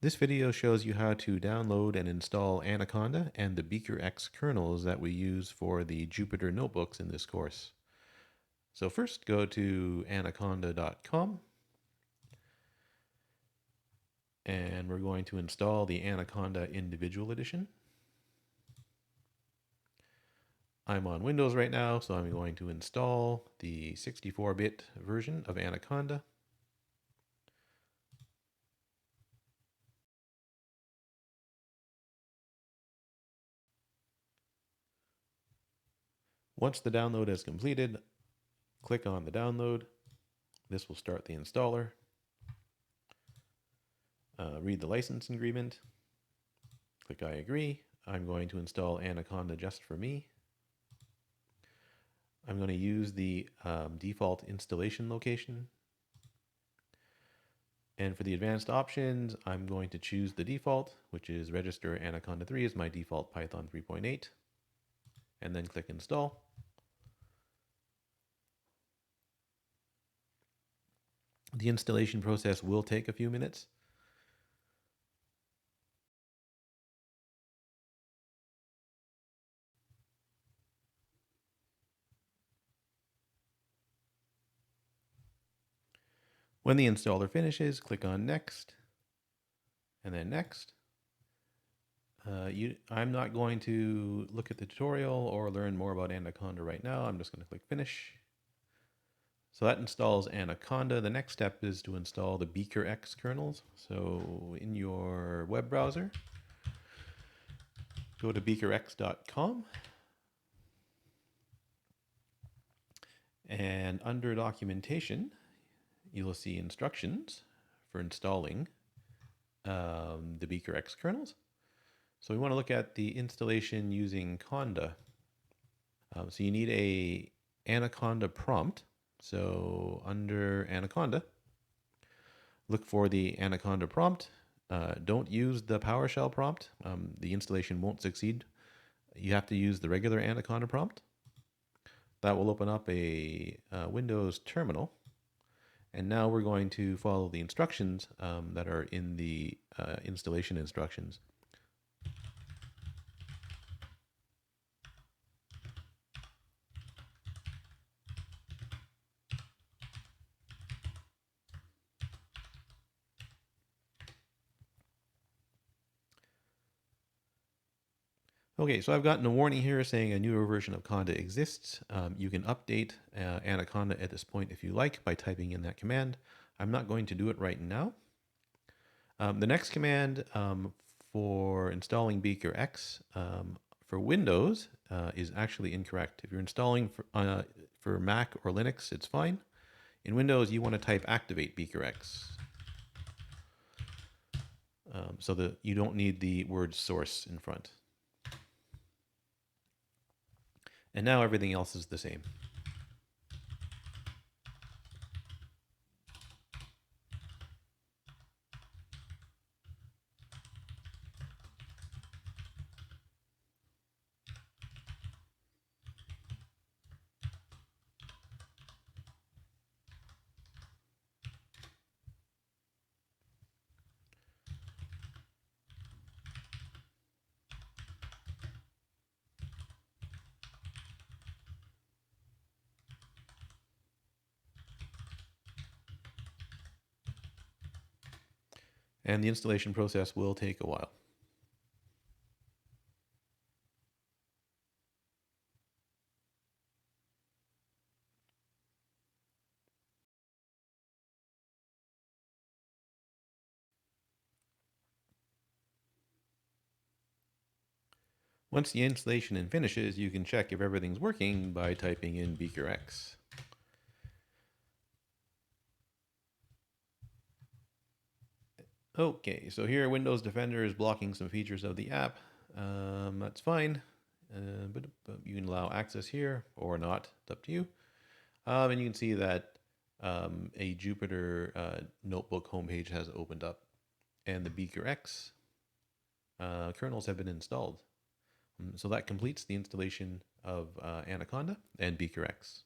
This video shows you how to download and install Anaconda and the beakerx kernels that we use for the Jupyter notebooks in this course. So first go to anaconda.com and we're going to install the Anaconda Individual Edition. I'm on Windows right now, so I'm going to install the 64-bit version of Anaconda. Once the download is completed, click on the download. This will start the installer. Read the license agreement. Click I agree. I'm going to install Anaconda just for me. I'm going to use the default installation location. And for the advanced options, I'm going to choose the default, which is register Anaconda 3 as my default Python 3.8, and then click install. The installation process will take a few minutes. When the installer finishes, click on next, and then next. I'm not going to look at the tutorial or learn more about Anaconda right now. I'm just going to click finish. So that installs Anaconda. The next step is to install the beakerx kernels. So in your web browser, go to beakerx.com. And under documentation, you'll see instructions for installing the beakerx kernels. So we want to look at the installation using Conda. So you need a Anaconda prompt. So under Anaconda, look for the Anaconda prompt. Don't use the PowerShell prompt. The installation won't succeed. You have to use the regular Anaconda prompt. That will open up a Windows terminal. And now we're going to follow the instructions that are in the installation instructions. Okay, so I've gotten a warning here saying a newer version of Conda exists. You can update Anaconda at this point if you like by typing in that command. I'm not going to do it right now. The next command for installing beakerx for Windows is actually incorrect. If you're installing for Mac or Linux, it's fine. In Windows, you want to type activate beakerx so that you don't need the word source in front. And now everything else is the same. And the installation process will take a while. Once the installation finishes, you can check if everything's working by typing in beakerx. Okay, so here Windows Defender is blocking some features of the app. That's fine, but you can allow access here or not. It's up to you. And you can see that a Jupyter notebook homepage has opened up, and the beakerx kernels have been installed. So that completes the installation of Anaconda and beakerx.